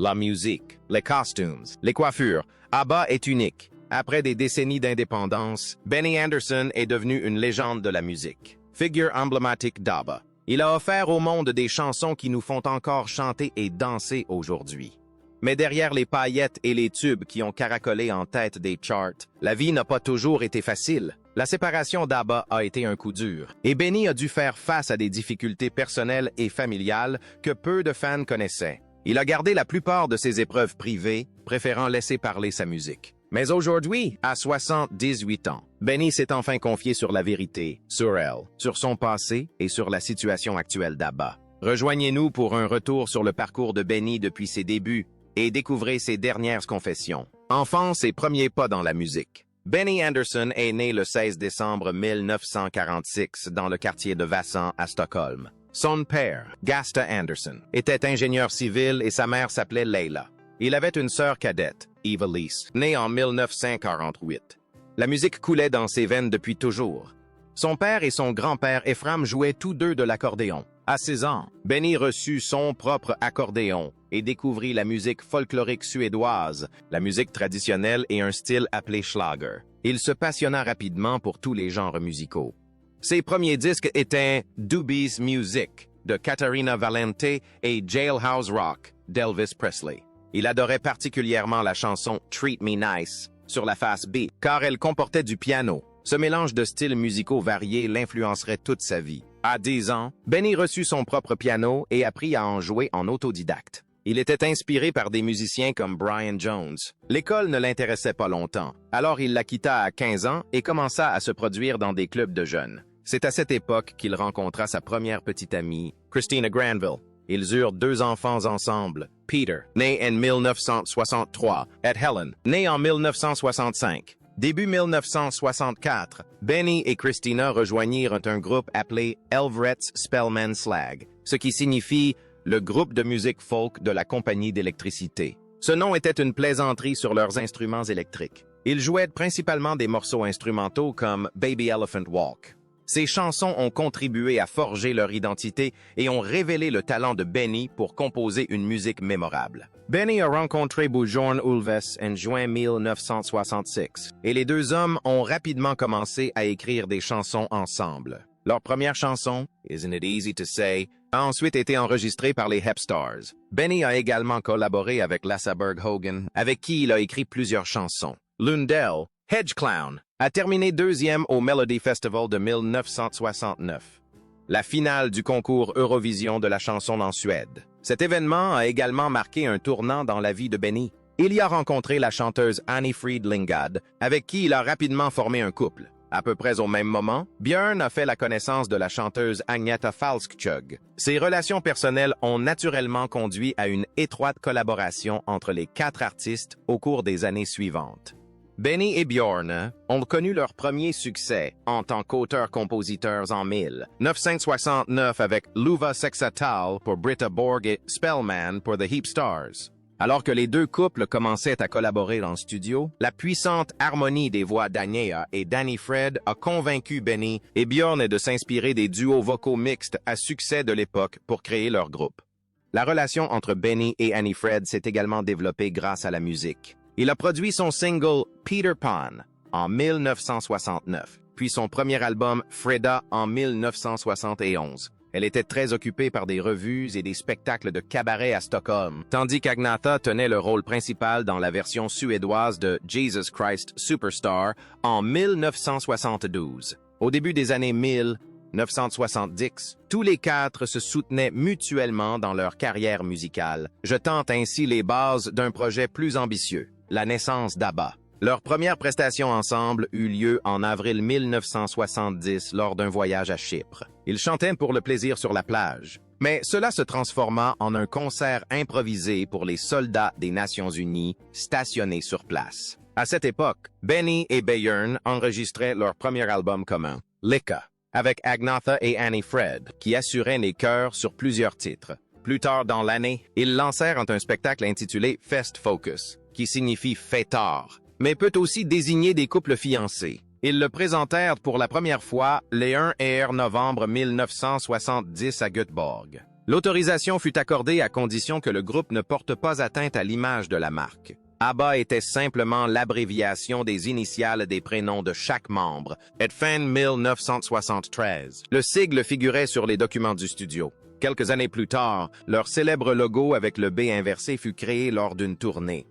La musique, les costumes, les coiffures, ABBA est unique. Après des décennies d'indépendance, Benny Andersson est devenu une légende de la musique. Figure emblématique d'ABBA. Il a offert au monde des chansons qui nous font encore chanter et danser aujourd'hui. Mais derrière les paillettes et les tubes qui ont caracolé en tête des charts, la vie n'a pas toujours été facile. La séparation d'ABBA a été un coup dur, et Benny a dû faire face à des difficultés personnelles et familiales que peu de fans connaissaient. Il a gardé la plupart de ses épreuves privées, préférant laisser parler sa musique. Mais aujourd'hui, à 78 ans, Benny s'est enfin confié sur la vérité, sur elle, sur son passé et sur la situation actuelle d'ABBA. Rejoignez-nous pour un retour sur le parcours de Benny depuis ses débuts et découvrez ses dernières confessions. Enfance et premiers pas dans la musique. Benny Andersson est né le 16 décembre 1946 dans le quartier de Vassant à Stockholm. Son père, Gasta Andersson, était ingénieur civil et sa mère s'appelait Leila. Il avait une sœur cadette, Eva-Lise, née en 1948. La musique coulait dans ses veines depuis toujours. Son père et son grand-père Ephraim jouaient tous deux de l'accordéon. À 16 ans, Benny reçut son propre accordéon et découvrit la musique folklorique suédoise, la musique traditionnelle et un style appelé Schlager. Il se passionna rapidement pour tous les genres musicaux. Ses premiers disques étaient Doobie's Music de Katarina Valente et Jailhouse Rock d'Elvis Presley. Il adorait particulièrement la chanson Treat Me Nice sur la face B, car elle comportait du piano. Ce mélange de styles musicaux variés l'influencerait toute sa vie. À 10 ans, Benny reçut son propre piano et apprit à en jouer en autodidacte. Il était inspiré par des musiciens comme Brian Jones. L'école ne l'intéressait pas longtemps, alors il la quitta à 15 ans et commença à se produire dans des clubs de jeunes. C'est à cette époque qu'il rencontra sa première petite amie, Christina Granville. Ils eurent 2 enfants ensemble, Peter, né en 1963, et Helen, née en 1965. Début 1964, Benny et Christina rejoignirent un groupe appelé Elveret's Spellman Slag, ce qui signifie le groupe de musique folk de la compagnie d'électricité. Ce nom était une plaisanterie sur leurs instruments électriques. Ils jouaient principalement des morceaux instrumentaux comme Baby Elephant Walk. Ces chansons ont contribué à forger leur identité et ont révélé le talent de Benny pour composer une musique mémorable. Benny a rencontré Björn Ulvaeus en juin 1966 et les deux hommes ont rapidement commencé à écrire des chansons ensemble. Leur première chanson, Isn't It Easy to Say, a ensuite été enregistrée par les Hepstars. Benny a également collaboré avec Lasse Berg Hagen, avec qui il a écrit plusieurs chansons. Lundell, Hedge Clown, a terminé 2e au Melody Festival de 1969, la finale du concours Eurovision de la chanson en Suède. Cet événement a également marqué un tournant dans la vie de Benny. Il y a rencontré la chanteuse Annie Frid Lingad, avec qui il a rapidement formé un couple. À peu près au même moment, Björn a fait la connaissance de la chanteuse Agneta Falskjug. Ces relations personnelles ont naturellement conduit à une étroite collaboration entre les 4 artistes au cours des années suivantes. Benny et Björn ont connu leur premier succès en tant qu'auteurs-compositeurs en 1969 avec Luva Sexatal pour Britta Borg et Spellman pour The Hepstars. Alors que les deux couples commençaient à collaborer en studio, la puissante harmonie des voix d'Agneta et Danny Fred a convaincu Benny et Björn de s'inspirer des duos vocaux mixtes à succès de l'époque pour créer leur groupe. La relation entre Benny et Annie Fred s'est également développée grâce à la musique. Il a produit son single Peter Pan en 1969, puis son premier album Freda en 1971. Elle était très occupée par des revues et des spectacles de cabaret à Stockholm, tandis qu'Agneta tenait le rôle principal dans la version suédoise de Jesus Christ Superstar en 1972. Au début des années 1970, tous les 4 se soutenaient mutuellement dans leur carrière musicale, jetant ainsi les bases d'un projet plus ambitieux, la naissance d'ABBA. Leur première prestation ensemble eut lieu en avril 1970 lors d'un voyage à Chypre. Ils chantaient pour le plaisir sur la plage. Mais cela se transforma en un concert improvisé pour les soldats des Nations Unies stationnés sur place. À cette époque, Benny et Björn enregistraient leur premier album commun, Lika, avec Agneta et Annie Fred, qui assuraient les chœurs sur plusieurs titres. Plus tard dans l'année, ils lancèrent un spectacle intitulé Fest Focus, qui signifie fêtard, mais peut aussi désigner des couples fiancés. Ils le présentèrent pour la première fois le 1 novembre 1970 à Göteborg. L'autorisation fut accordée à condition que le groupe ne porte pas atteinte à l'image de la marque. ABBA était simplement l'abréviation des initiales des prénoms de chaque membre, et fin 1973. Le sigle figurait sur les documents du studio. Quelques années plus tard, leur célèbre logo avec le B inversé fut créé lors d'une tournée.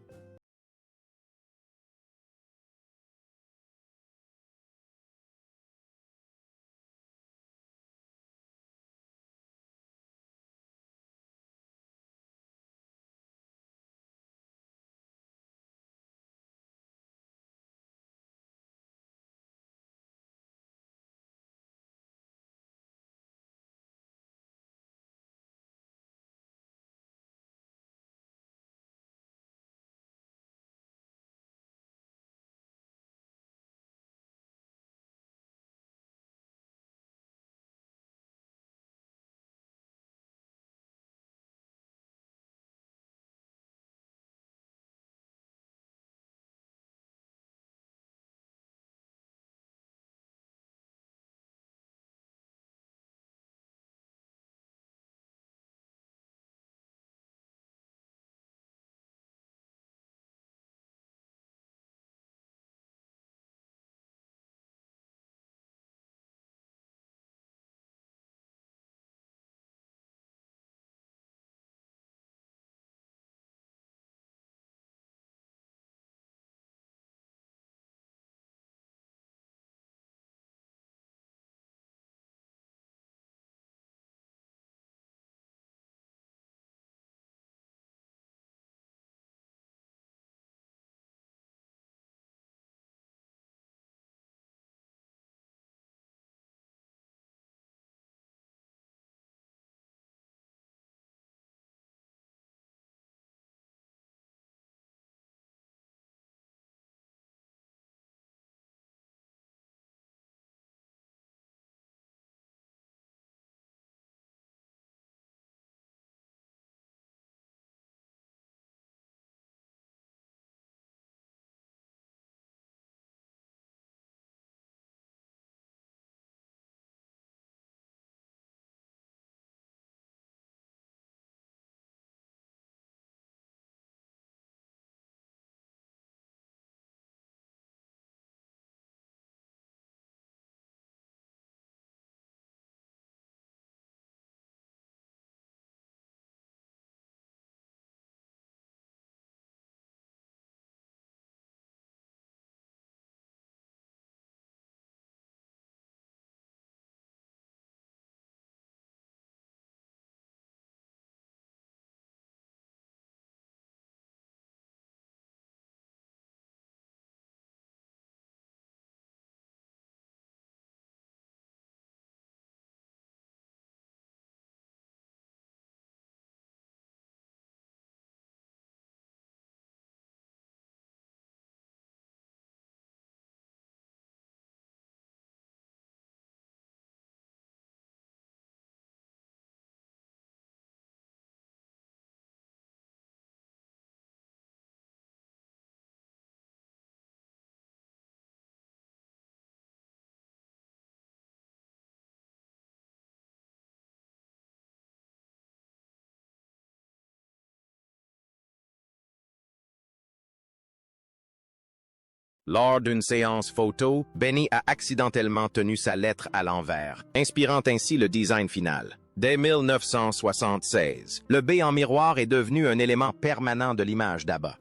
Lors d'une séance photo, Benny a accidentellement tenu sa lettre à l'envers, inspirant ainsi le design final. Dès 1976, le B en miroir est devenu un élément permanent de l'image d'ABBA.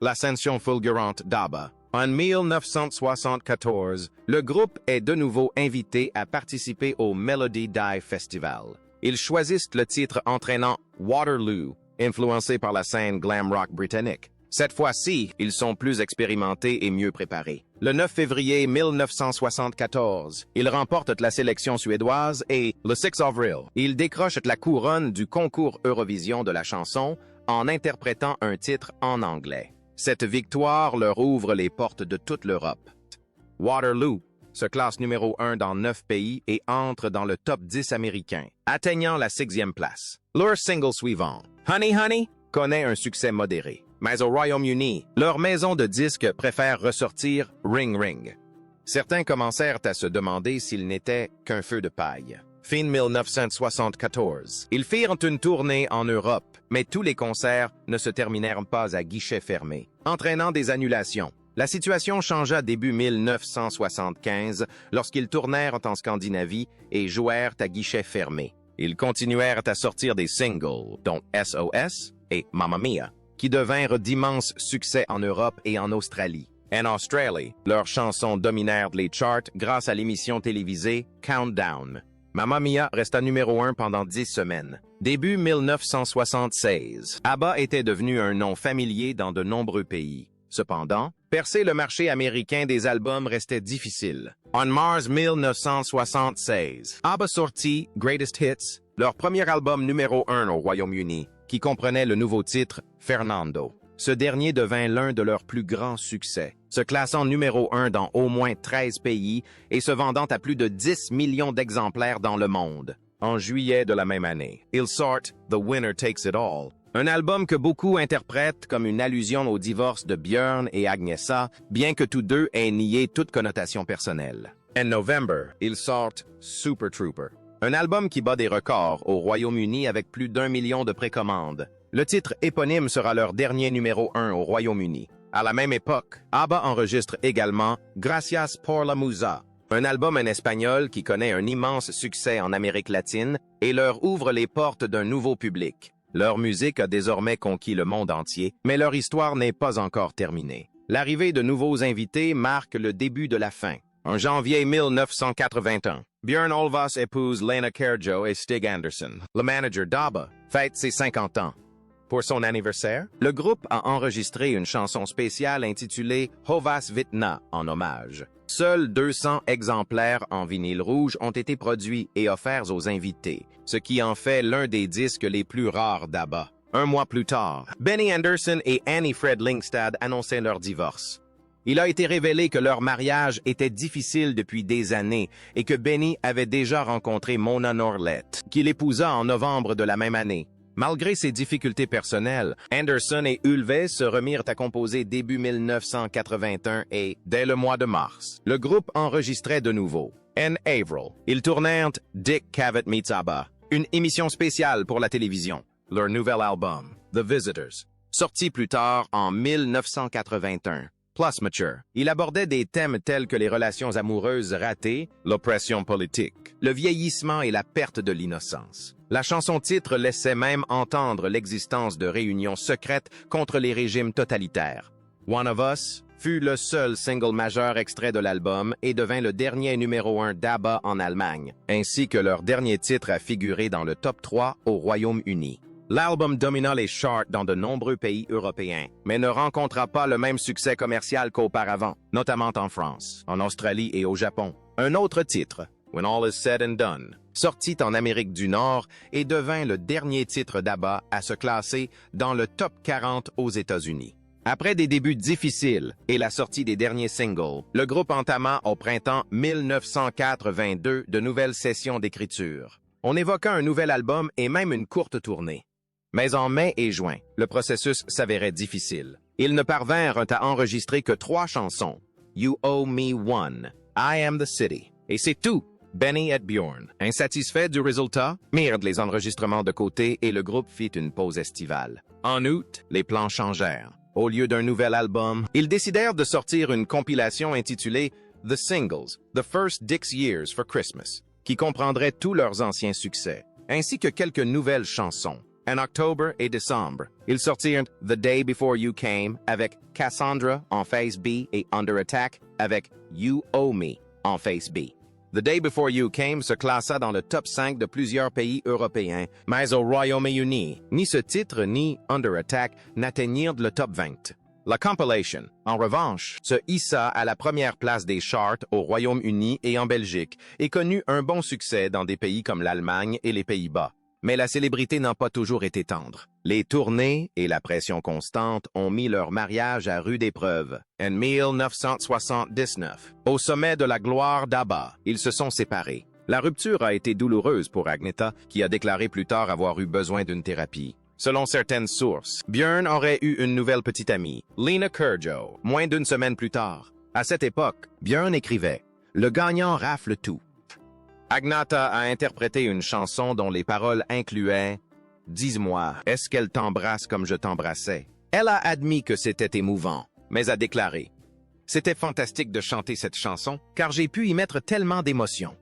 L'ascension fulgurante d'ABBA. En 1974, le groupe est de nouveau invité à participer au Melody Dive Festival. Ils choisissent le titre entraînant Waterloo, influencé par la scène glam rock britannique. Cette fois-ci, ils sont plus expérimentés et mieux préparés. Le 9 février 1974, ils remportent la sélection suédoise et, le 6 avril, ils décrochent la couronne du concours Eurovision de la chanson en interprétant un titre en anglais. Cette victoire leur ouvre les portes de toute l'Europe. Waterloo se classe numéro 1 dans 9 pays et entre dans le top 10 américain, atteignant la 6e place. Leur single suivant, Honey Honey, connaît un succès modéré. Mais au Royaume-Uni, leur maison de disques préfère ressortir Ring Ring. Certains commencèrent à se demander s'il n'était qu'un feu de paille. fin 1974. Ils firent une tournée en Europe, mais tous les concerts ne se terminèrent pas à guichets fermés, entraînant des annulations. La situation changea début 1975 lorsqu'ils tournèrent en Scandinavie et jouèrent à guichets fermés. Ils continuèrent à sortir des singles, dont SOS et Mamma Mia, qui devinrent d'immenses succès en Europe et en Australie. En Australie, leurs chansons dominèrent les charts grâce à l'émission télévisée Countdown. Mamma Mia resta numéro 1 pendant 10 semaines. Début 1976, ABBA était devenu un nom familier dans de nombreux pays. Cependant, percer le marché américain des albums restait difficile. En mars 1976, ABBA sortit Greatest Hits, leur premier album numéro 1 au Royaume-Uni, qui comprenait le nouveau titre Fernando. Ce dernier devint l'un de leurs plus grands succès, se classant numéro 1 dans au moins 13 pays et se vendant à plus de 10 millions d'exemplaires dans le monde. En juillet de la même année, ils sortent The Winner Takes It All, un album que beaucoup interprètent comme une allusion au divorce de Björn et Agnesa, bien que tous deux aient nié toute connotation personnelle. En novembre, ils sortent Super Trooper, un album qui bat des records au Royaume-Uni avec plus d'1 million de précommandes. Le titre éponyme sera leur dernier numéro 1 au Royaume-Uni. À la même époque, ABBA enregistre également Gracias por la Musa, un album en espagnol qui connaît un immense succès en Amérique latine et leur ouvre les portes d'un nouveau public. Leur musique a désormais conquis le monde entier, mais leur histoire n'est pas encore terminée. L'arrivée de nouveaux invités marque le début de la fin. En janvier 1981, Björn Ulvaeus épouse Lena Kärjo et Stig Andersson. Le manager d'ABBA fête ses 50 ans. Pour son anniversaire, le groupe a enregistré une chanson spéciale intitulée Hovas Vittna en hommage. Seuls 200 exemplaires en vinyle rouge ont été produits et offerts aux invités, ce qui en fait l'un des disques les plus rares d'ABBA. Un mois plus tard, Benny Andersson et Annie Fred Lyngstad annonçaient leur divorce. Il a été révélé que leur mariage était difficile depuis des années et que Benny avait déjà rencontré Mona Norleth, qu'il épousa en novembre de la même année. Malgré ses difficultés personnelles, Andersson et Ulvaeus se remirent à composer début 1981 et, dès le mois de mars, le groupe enregistrait de nouveau. En avril, ils tournèrent Dick Cavett Meets ABBA, une émission spéciale pour la télévision. Leur nouvel album, The Visitors, sorti plus tard en 1981. Plus mature. Il abordait des thèmes tels que les relations amoureuses ratées, l'oppression politique, le vieillissement et la perte de l'innocence. La chanson-titre laissait même entendre l'existence de réunions secrètes contre les régimes totalitaires. One of Us fut le seul single majeur extrait de l'album et devint le dernier numéro 1 d'ABBA en Allemagne, ainsi que leur dernier titre à figurer dans le top 3 au Royaume-Uni. L'album domina les charts dans de nombreux pays européens, mais ne rencontra pas le même succès commercial qu'auparavant, notamment en France, en Australie et au Japon. Un autre titre, When All Is Said and Done, sortit en Amérique du Nord et devint le dernier titre d'ABBA à se classer dans le top 40 aux États-Unis. Après des débuts difficiles et la sortie des derniers singles, le groupe entama au printemps 1982 de nouvelles sessions d'écriture. On évoqua un nouvel album et même une courte tournée. Mais en mai et juin, le processus s'avérait difficile. Ils ne parvinrent à enregistrer que 3 chansons. You Owe Me One, I Am the City. Et c'est tout. Benny et Björn, insatisfaits du résultat, mirent les enregistrements de côté et le groupe fit une pause estivale. En août, les plans changèrent. Au lieu d'un nouvel album, ils décidèrent de sortir une compilation intitulée The Singles, The First Dick's Years for Christmas, qui comprendrait tous leurs anciens succès, ainsi que quelques nouvelles chansons. En octobre et décembre, ils sortirent The Day Before You Came avec Cassandra en face B et Under Attack avec You Owe Me en face B. The Day Before You Came se classa dans le top 5 de plusieurs pays européens, mais au Royaume-Uni, ni ce titre ni Under Attack n'atteignirent le top 20. La compilation, en revanche, se hissa à la première place des charts au Royaume-Uni et en Belgique et connut un bon succès dans des pays comme l'Allemagne et les Pays-Bas. Mais la célébrité n'a pas toujours été tendre. Les tournées et la pression constante ont mis leur mariage à rude épreuve. En 1979, au sommet de la gloire d'ABBA, ils se sont séparés. La rupture a été douloureuse pour Agneta, qui a déclaré plus tard avoir eu besoin d'une thérapie. Selon certaines sources, Björn aurait eu une nouvelle petite amie, Lena Kärjo, moins d'une semaine plus tard. À cette époque, Björn écrivait « Le gagnant rafle tout ». Agnata a interprété une chanson dont les paroles incluaient « Dis-moi, est-ce qu'elle t'embrasse comme je t'embrassais ?» Elle a admis que c'était émouvant, mais a déclaré « C'était fantastique de chanter cette chanson, car j'ai pu y mettre tellement d'émotions. »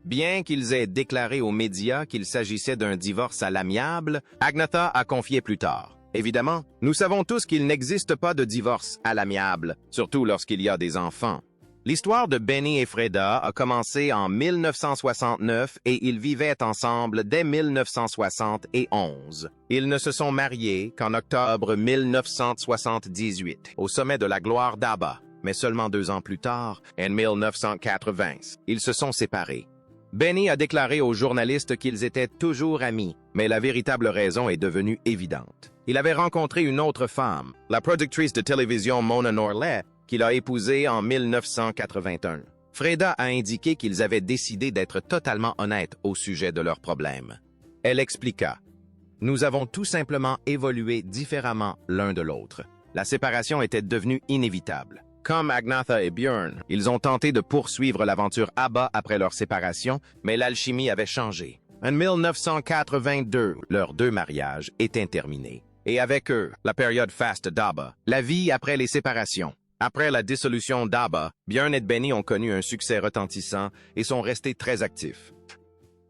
Bien qu'ils aient déclaré aux médias qu'il s'agissait d'un divorce à l'amiable, Agnata a confié plus tard. Évidemment, nous savons tous qu'il n'existe pas de divorce à l'amiable, surtout lorsqu'il y a des enfants. L'histoire de Benny et Freda a commencé en 1969 et ils vivaient ensemble dès 1971. Ils ne se sont mariés qu'en octobre 1978, au sommet de la gloire d'ABBA, mais seulement 2 ans plus tard, en 1980, ils se sont séparés. Benny a déclaré aux journalistes qu'ils étaient toujours amis, mais la véritable raison est devenue évidente. Il avait rencontré une autre femme, la productrice de télévision Mona Norley, qu'il a épousée en 1981. Freda a indiqué qu'ils avaient décidé d'être totalement honnêtes au sujet de leurs problèmes. Elle expliqua « Nous avons tout simplement évolué différemment l'un de l'autre. La séparation était devenue inévitable. Comme Agnata et Björn, ils ont tenté de poursuivre l'aventure ABBA après leur séparation, mais l'alchimie avait changé. En 1982, leurs 2 mariages étaient terminés. Et avec eux, la période faste d'ABBA, la vie après les séparations. Après la dissolution d'ABBA, Björn et Benny ont connu un succès retentissant et sont restés très actifs.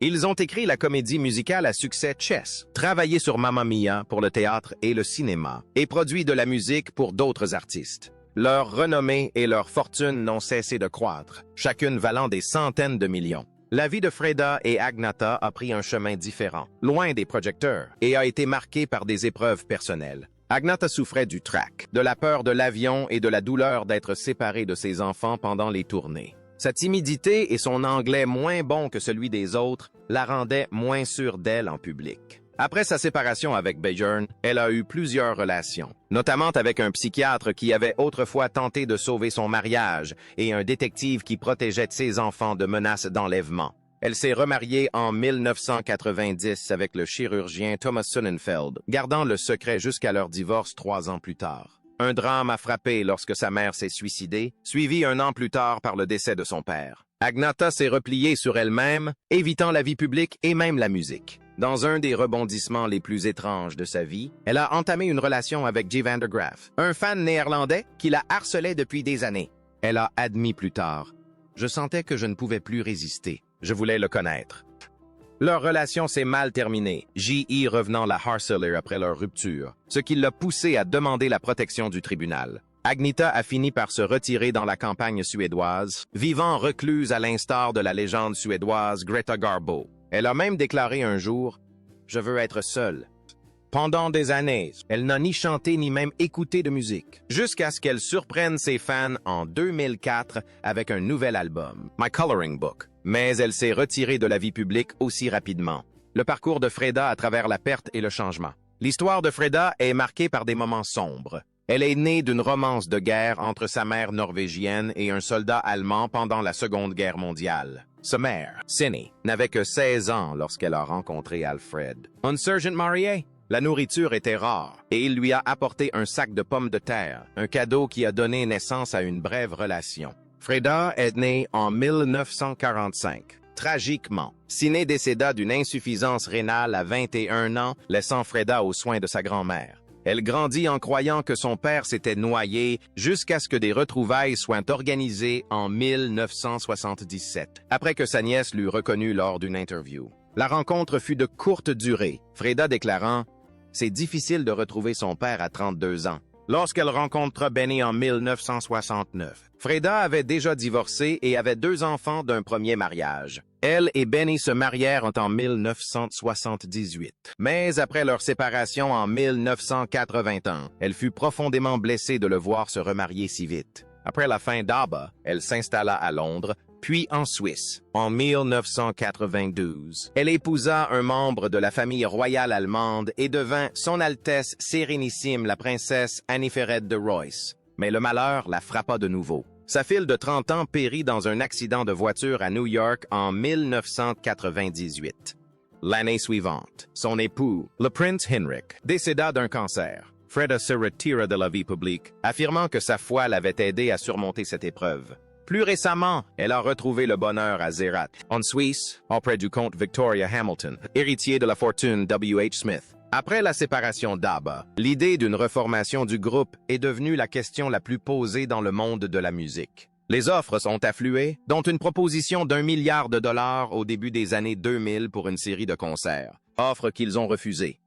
Ils ont écrit la comédie musicale à succès Chess, travaillé sur Mamma Mia pour le théâtre et le cinéma, et produit de la musique pour d'autres artistes. Leur renommée et leur fortune n'ont cessé de croître, chacune valant des centaines de millions. La vie de Freda et Agnata a pris un chemin différent, loin des projecteurs, et a été marquée par des épreuves personnelles. Agnata souffrait du trac, de la peur de l'avion et de la douleur d'être séparée de ses enfants pendant les tournées. Sa timidité et son anglais moins bon que celui des autres la rendaient moins sûre d'elle en public. Après sa séparation avec Björn, elle a eu plusieurs relations, notamment avec un psychiatre qui avait autrefois tenté de sauver son mariage et un détective qui protégeait ses enfants de menaces d'enlèvement. Elle s'est remariée en 1990 avec le chirurgien Thomas Sonnenfeld, gardant le secret jusqu'à leur divorce 3 ans plus tard. Un drame a frappé lorsque sa mère s'est suicidée, suivi 1 an plus tard par le décès de son père. Agnata s'est repliée sur elle-même, évitant la vie publique et même la musique. Dans un des rebondissements les plus étranges de sa vie, elle a entamé une relation avec Guy van der Graaf, un fan néerlandais qui la harcelait depuis des années. Elle a admis plus tard « Je sentais que je ne pouvais plus résister. Je voulais le connaître. » Leur relation s'est mal terminée, J.I. revenant la harceler après leur rupture, ce qui l'a poussé à demander la protection du tribunal. Agnita a fini par se retirer dans la campagne suédoise, vivant recluse à l'instar de la légende suédoise Greta Garbo. Elle a même déclaré un jour « Je veux être seule ». Pendant des années, elle n'a ni chanté ni même écouté de musique, jusqu'à ce qu'elle surprenne ses fans en 2004 avec un nouvel album, My Coloring Book. Mais elle s'est retirée de la vie publique aussi rapidement. Le parcours de Freda à travers la perte et le changement. L'histoire de Freda est marquée par des moments sombres. Elle est née d'une romance de guerre entre sa mère norvégienne et un soldat allemand pendant la Seconde Guerre mondiale. Sa mère, Cindy, n'avait que 16 ans lorsqu'elle a rencontré Alfred. Un sergent marié. La nourriture était rare et il lui a apporté un sac de pommes de terre, un cadeau qui a donné naissance à une brève relation. Freda est née en 1945. Tragiquement, Cindy décéda d'une insuffisance rénale à 21 ans, laissant Freda aux soins de sa grand-mère. Elle grandit en croyant que son père s'était noyé jusqu'à ce que des retrouvailles soient organisées en 1977, après que sa nièce l'eût reconnu lors d'une interview. La rencontre fut de courte durée, Freda déclarant « C'est difficile de retrouver son père à 32 ans ». Lorsqu'elle rencontra Benny en 1969, Freda avait déjà divorcé et avait 2 enfants d'un premier mariage. Elle et Benny se marièrent en 1978. Mais après leur séparation en 1981, elle fut profondément blessée de le voir se remarier si vite. Après la fin d'ABBA, elle s'installa à Londres, puis en Suisse. En 1992, elle épousa un membre de la famille royale allemande et devint Son Altesse Sérénissime la princesse Annie-Férède de Reuss. Mais le malheur la frappa de nouveau. Sa fille de 30 ans périt dans un accident de voiture à New York en 1998. L'année suivante, son époux, le prince Henrik, décéda d'un cancer. Freda se retira de la vie publique, affirmant que sa foi l'avait aidé à surmonter cette épreuve. Plus récemment, elle a retrouvé le bonheur à Zerat, en Suisse, auprès du comte Victoria Hamilton, héritier de la fortune W.H. Smith. Après la séparation d'ABBA, l'idée d'une reformation du groupe est devenue la question la plus posée dans le monde de la musique. Les offres sont affluées, dont une proposition d'1 milliard de dollars au début des années 2000 pour une série de concerts, offre qu'ils ont refusée.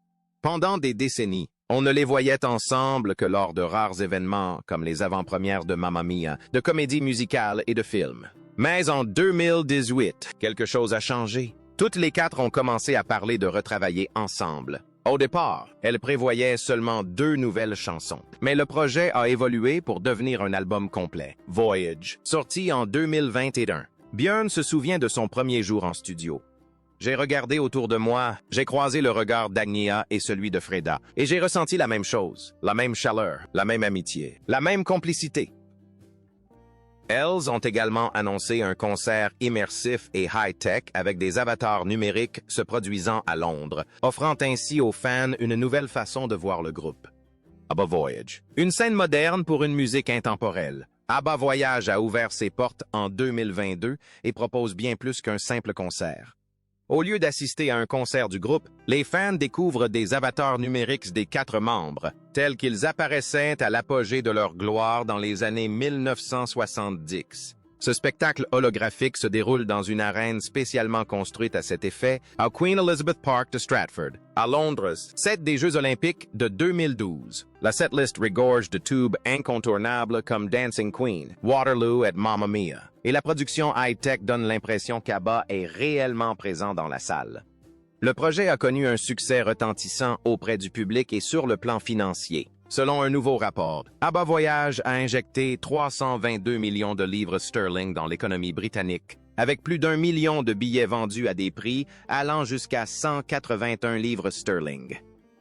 Pendant des décennies, on ne les voyait ensemble que lors de rares événements comme les avant-premières de Mamma Mia, de comédies musicales et de films. Mais en 2018, quelque chose a changé. Toutes les quatre ont commencé à parler de retravailler ensemble. Au départ, elles prévoyaient seulement 2 nouvelles chansons, mais le projet a évolué pour devenir un album complet, Voyage, sorti en 2021. Björn se souvient de son premier jour en studio. J'ai regardé autour de moi, j'ai croisé le regard d'Agnia et celui de Freda, et j'ai ressenti la même chose, la même chaleur, la même amitié, la même complicité. Elles ont également annoncé un concert immersif et high-tech avec des avatars numériques se produisant à Londres, offrant ainsi aux fans une nouvelle façon de voir le groupe. ABBA Voyage. Une scène moderne pour une musique intemporelle. ABBA Voyage a ouvert ses portes en 2022 et propose bien plus qu'un simple concert. Au lieu d'assister à un concert du groupe, les fans découvrent des avatars numériques des 4 membres, tels qu'ils apparaissaient à l'apogée de leur gloire dans les années 1970. Ce spectacle holographique se déroule dans une arène spécialement construite à cet effet à Queen Elizabeth Park de Stratford, à Londres, set des Jeux olympiques de 2012. La setlist regorge de tubes incontournables comme Dancing Queen, Waterloo et Mamma Mia. Et la production high-tech donne l'impression qu'ABBA est réellement présent dans la salle. Le projet a connu un succès retentissant auprès du public et sur le plan financier. Selon un nouveau rapport, ABBA Voyage a injecté 322 millions de livres sterling dans l'économie britannique, avec plus d'1 million de billets vendus à des prix allant jusqu'à 181 livres sterling.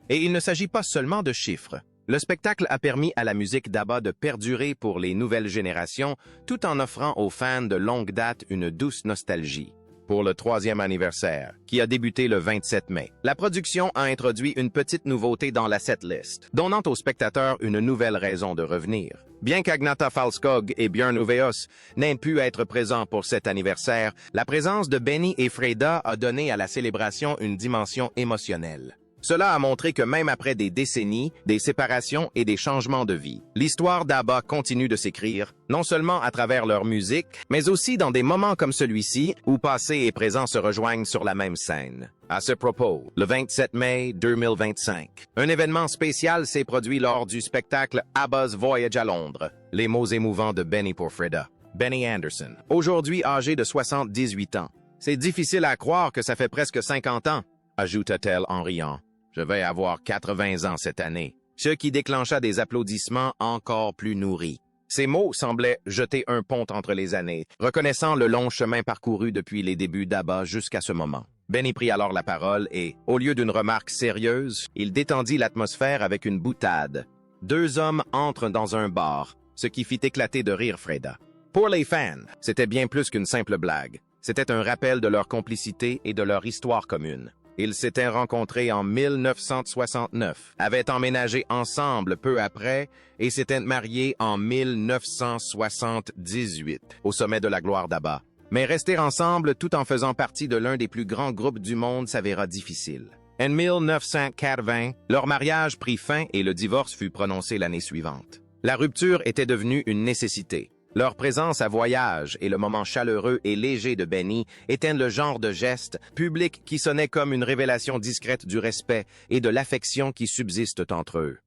Et il ne s'agit pas seulement de chiffres. Le spectacle a permis à la musique d'ABBA de perdurer pour les nouvelles générations, tout en offrant aux fans de longue date une douce nostalgie. Pour le 3e anniversaire, qui a débuté le 27 mai, la production a introduit une petite nouveauté dans la setlist, donnant aux spectateurs une nouvelle raison de revenir. Bien qu'Agneta Falskog et Björn Ulvaeus n'aient pu être présents pour cet anniversaire, la présence de Benny et Freda a donné à la célébration une dimension émotionnelle. Cela a montré que même après des décennies, des séparations et des changements de vie, l'histoire d'ABBA continue de s'écrire, non seulement à travers leur musique, mais aussi dans des moments comme celui-ci, où passé et présent se rejoignent sur la même scène. À ce propos, le 27 mai 2025, un événement spécial s'est produit lors du spectacle ABBA's Voyage à Londres. Les mots émouvants de Benny pour Freda. Benny Andersson, aujourd'hui âgé de 78 ans. C'est difficile à croire que ça fait presque 50 ans, ajouta-t-elle en riant. Je vais avoir 80 ans cette année, ce qui déclencha des applaudissements encore plus nourris. Ces mots semblaient jeter un pont entre les années, reconnaissant le long chemin parcouru depuis les débuts d'ABBA jusqu'à ce moment. Benny prit alors la parole et, au lieu d'une remarque sérieuse, il détendit l'atmosphère avec une boutade. 2 hommes entrent dans un bar, ce qui fit éclater de rire Freda. Pour les fans, c'était bien plus qu'une simple blague. C'était un rappel de leur complicité et de leur histoire commune. Ils s'étaient rencontrés en 1969, avaient emménagé ensemble peu après et s'étaient mariés en 1978, au sommet de la gloire d'ABBA. Mais rester ensemble tout en faisant partie de l'un des plus grands groupes du monde s'avéra difficile. En 1980, leur mariage prit fin et le divorce fut prononcé l'année suivante. La rupture était devenue une nécessité. Leur présence à Voyage et le moment chaleureux et léger de Benny étaient le genre de geste public qui sonnait comme une révélation discrète du respect et de l'affection qui subsistent entre eux.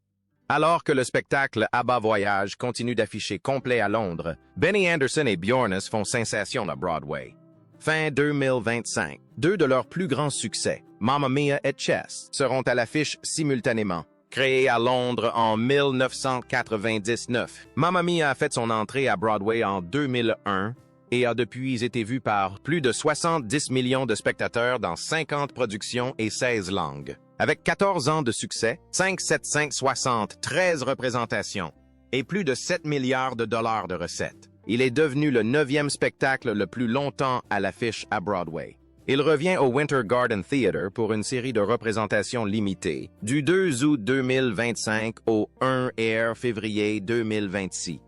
Alors que le spectacle ABBA Voyage continue d'afficher complet à Londres, Benny Andersson et Björnes font sensation à Broadway. Fin 2025, 2 de leurs plus grands succès, Mamma Mia et Chess, seront à l'affiche simultanément. Créé à Londres en 1999, Mamma Mia a fait son entrée à Broadway en 2001 et a depuis été vue par plus de 70 millions de spectateurs dans 50 productions et 16 langues. Avec 14 ans de succès, 5, 7, 5, 60, 13 représentations et plus de 7 milliards de dollars de recettes. Il est devenu le 9e spectacle le plus longtemps à l'affiche à Broadway. Il revient au Winter Garden Theatre pour une série de représentations limitées, du 2 août 2025 au 1 février 2026.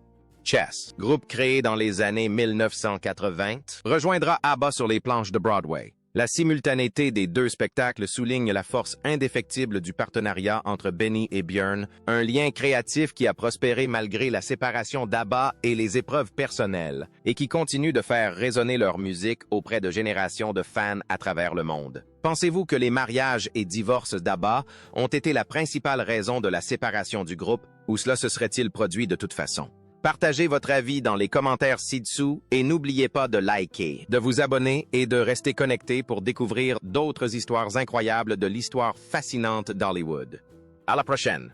Chess, groupe créé dans les années 1980, rejoindra ABBA sur les planches de Broadway. La simultanéité des deux spectacles souligne la force indéfectible du partenariat entre Benny et Björn, un lien créatif qui a prospéré malgré la séparation d'ABBA et les épreuves personnelles, et qui continue de faire résonner leur musique auprès de générations de fans à travers le monde. Pensez-vous que les mariages et divorces d'ABBA ont été la principale raison de la séparation du groupe, ou cela se serait-il produit de toute façon? Partagez votre avis dans les commentaires ci-dessous et n'oubliez pas de liker, de vous abonner et de rester connecté pour découvrir d'autres histoires incroyables de l'histoire fascinante d'Hollywood. À la prochaine!